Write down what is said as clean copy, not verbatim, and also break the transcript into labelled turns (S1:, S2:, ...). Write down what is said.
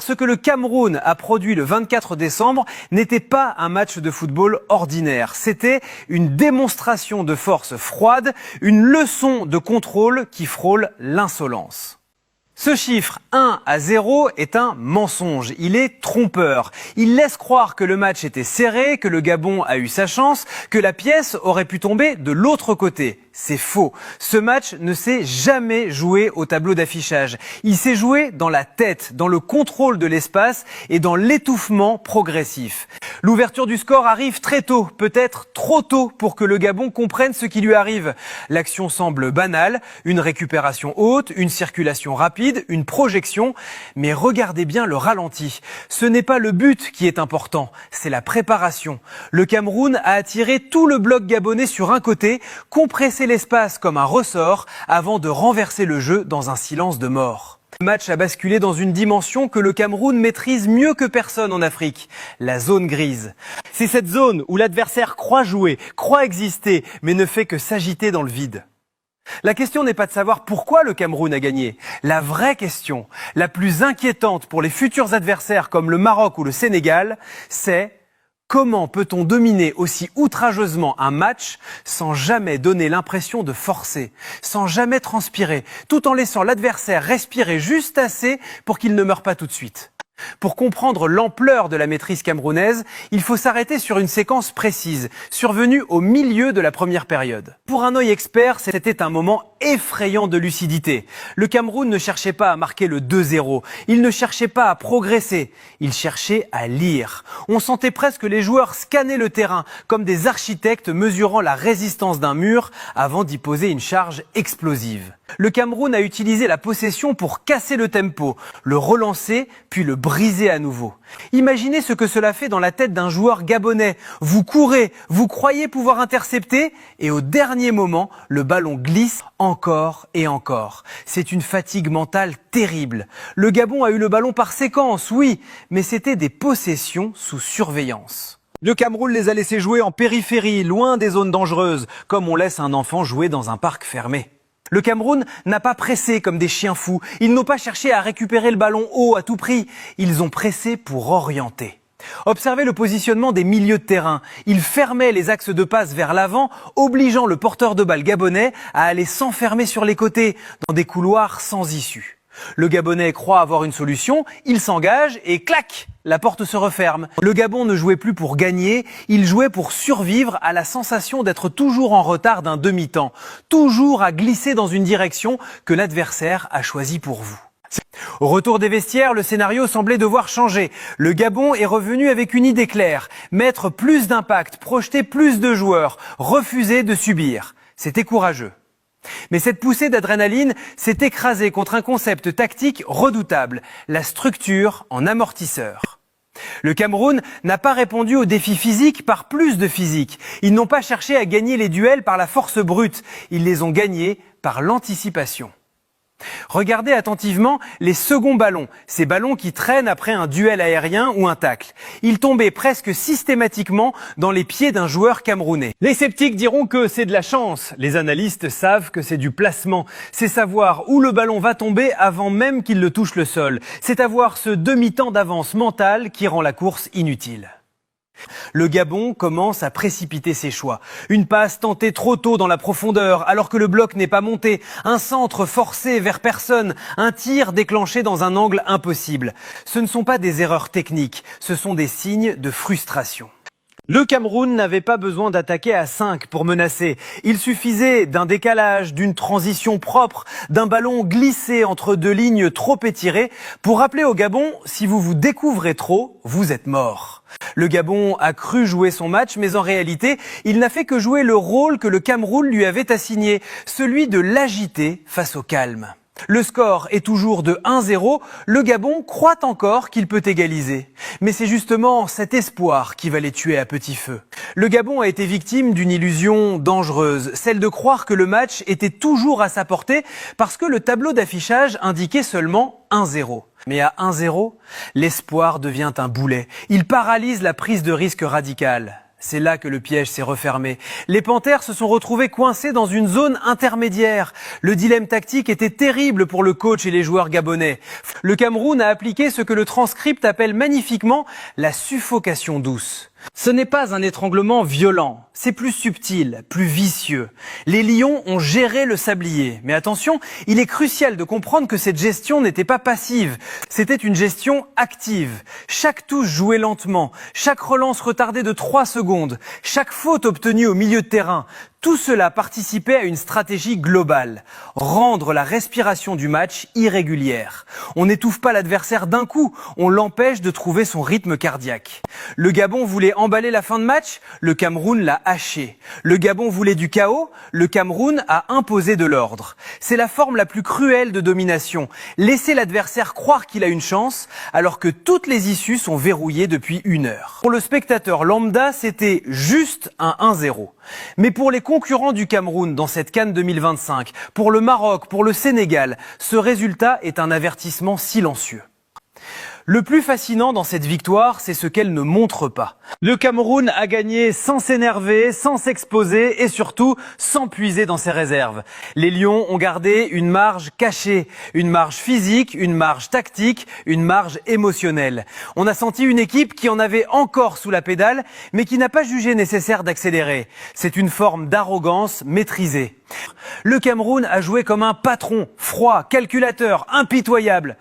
S1: Ce que le Cameroun a produit le 24 décembre n'était pas un match de football ordinaire. C'était une démonstration de force froide, une leçon de contrôle qui frôle l'insolence. Ce chiffre 1-0 est un mensonge, il est trompeur. Il laisse croire que le match était serré, que le Gabon a eu sa chance, que la pièce aurait pu tomber de l'autre côté. C'est faux. Ce match ne s'est jamais joué au tableau d'affichage. Il s'est joué dans la tête, dans le contrôle de l'espace et dans l'étouffement progressif. L'ouverture du score arrive très tôt, peut-être trop tôt pour que le Gabon comprenne ce qui lui arrive. L'action semble banale, une récupération haute, une circulation rapide, une projection, mais regardez bien le ralenti. Ce n'est pas le but qui est important, c'est la préparation. Le Cameroun a attiré tout le bloc gabonais sur un côté, compressé l'espace comme un ressort avant de renverser le jeu dans un silence de mort. Le match a basculé dans une dimension que le Cameroun maîtrise mieux que personne en Afrique, la zone grise. C'est cette zone où l'adversaire croit jouer, croit exister, mais ne fait que s'agiter dans le vide. La question n'est pas de savoir pourquoi le Cameroun a gagné. La vraie question, la plus inquiétante pour les futurs adversaires comme le Maroc ou le Sénégal, c'est: comment peut-on dominer aussi outrageusement un match sans jamais donner l'impression de forcer, sans jamais transpirer, tout en laissant l'adversaire respirer juste assez pour qu'il ne meure pas tout de suite? Pour comprendre l'ampleur de la maîtrise camerounaise, il faut s'arrêter sur une séquence précise, survenue au milieu de la première période. Pour un œil expert, c'était un moment effrayant de lucidité. Le Cameroun ne cherchait pas à marquer le 2-0, il ne cherchait pas à progresser, il cherchait à lire. On sentait presque les joueurs scanner le terrain, comme des architectes mesurant la résistance d'un mur avant d'y poser une charge explosive. Le Cameroun a utilisé la possession pour casser le tempo, le relancer, puis le briser à nouveau. Imaginez ce que cela fait dans la tête d'un joueur gabonais. Vous courez, vous croyez pouvoir intercepter, et au dernier moment, le ballon glisse encore et encore. C'est une fatigue mentale terrible. Le Gabon a eu le ballon par séquence, oui, mais c'était des possessions sous surveillance. Le Cameroun les a laissés jouer en périphérie, loin des zones dangereuses, comme on laisse un enfant jouer dans un parc fermé. Le Cameroun n'a pas pressé comme des chiens fous. Ils n'ont pas cherché à récupérer le ballon haut à tout prix. Ils ont pressé pour orienter. Observez le positionnement des milieux de terrain. Ils fermaient les axes de passe vers l'avant, obligeant le porteur de balle gabonais à aller s'enfermer sur les côtés, dans des couloirs sans issue. Le Gabonais croit avoir une solution, il s'engage et clac, la porte se referme. Le Gabon ne jouait plus pour gagner, il jouait pour survivre à la sensation d'être toujours en retard d'un demi-temps, toujours à glisser dans une direction que l'adversaire a choisie pour vous. Au retour des vestiaires, le scénario semblait devoir changer. Le Gabon est revenu avec une idée claire, mettre plus d'impact, projeter plus de joueurs, refuser de subir. C'était courageux. Mais cette poussée d'adrénaline s'est écrasée contre un concept tactique redoutable, la structure en amortisseur. Le Cameroun n'a pas répondu aux défis physiques par plus de physique. Ils n'ont pas cherché à gagner les duels par la force brute, ils les ont gagnés par l'anticipation. Regardez attentivement les seconds ballons, ces ballons qui traînent après un duel aérien ou un tacle. Ils tombaient presque systématiquement dans les pieds d'un joueur camerounais. Les sceptiques diront que c'est de la chance. Les analystes savent que c'est du placement. C'est savoir où le ballon va tomber avant même qu'il ne touche le sol. C'est avoir ce demi-temps d'avance mentale qui rend la course inutile. Le Gabon commence à précipiter ses choix. Une passe tentée trop tôt dans la profondeur alors que le bloc n'est pas monté, un centre forcé vers personne, un tir déclenché dans un angle impossible. Ce ne sont pas des erreurs techniques, ce sont des signes de frustration. Le Cameroun n'avait pas besoin d'attaquer à 5 pour menacer. Il suffisait d'un décalage, d'une transition propre, d'un ballon glissé entre deux lignes trop étirées pour rappeler au Gabon, si vous vous découvrez trop, vous êtes mort. Le Gabon a cru jouer son match, mais en réalité, il n'a fait que jouer le rôle que le Cameroun lui avait assigné, celui de l'agiter face au calme. Le score est toujours de 1-0, le Gabon croit encore qu'il peut égaliser. Mais c'est justement cet espoir qui va les tuer à petit feu. Le Gabon a été victime d'une illusion dangereuse, celle de croire que le match était toujours à sa portée parce que le tableau d'affichage indiquait seulement 1-0. Mais à 1-0, l'espoir devient un boulet. Il paralyse la prise de risque radicale. C'est là que le piège s'est refermé. Les Panthères se sont retrouvés coincés dans une zone intermédiaire. Le dilemme tactique était terrible pour le coach et les joueurs gabonais. Le Cameroun a appliqué ce que le transcript appelle magnifiquement la suffocation douce. Ce n'est pas un étranglement violent, c'est plus subtil, plus vicieux. Les Lions ont géré le sablier. Mais attention, il est crucial de comprendre que cette gestion n'était pas passive, c'était une gestion active. Chaque touche jouée lentement, chaque relance retardée de 3 secondes, chaque faute obtenue au milieu de terrain, tout cela participait à une stratégie globale. Rendre la respiration du match irrégulière. On n'étouffe pas l'adversaire d'un coup, on l'empêche de trouver son rythme cardiaque. Le Gabon voulait emballer la fin de match, le Cameroun l'a haché. Le Gabon voulait du chaos, le Cameroun a imposé de l'ordre. C'est la forme la plus cruelle de domination. Laisser l'adversaire croire qu'il a une chance, alors que toutes les issues sont verrouillées depuis 1 heure. Pour le spectateur lambda, c'était juste un 1-0. Mais pour les concurrents du Cameroun dans cette CAN 2025, pour le Maroc, pour le Sénégal, ce résultat est un avertissement silencieux. Le plus fascinant dans cette victoire, c'est ce qu'elle ne montre pas. Le Cameroun a gagné sans s'énerver, sans s'exposer et surtout sans puiser dans ses réserves. Les Lions ont gardé une marge cachée, une marge physique, une marge tactique, une marge émotionnelle. On a senti une équipe qui en avait encore sous la pédale, mais qui n'a pas jugé nécessaire d'accélérer. C'est une forme d'arrogance maîtrisée. Le Cameroun a joué comme un patron, froid, calculateur, impitoyable.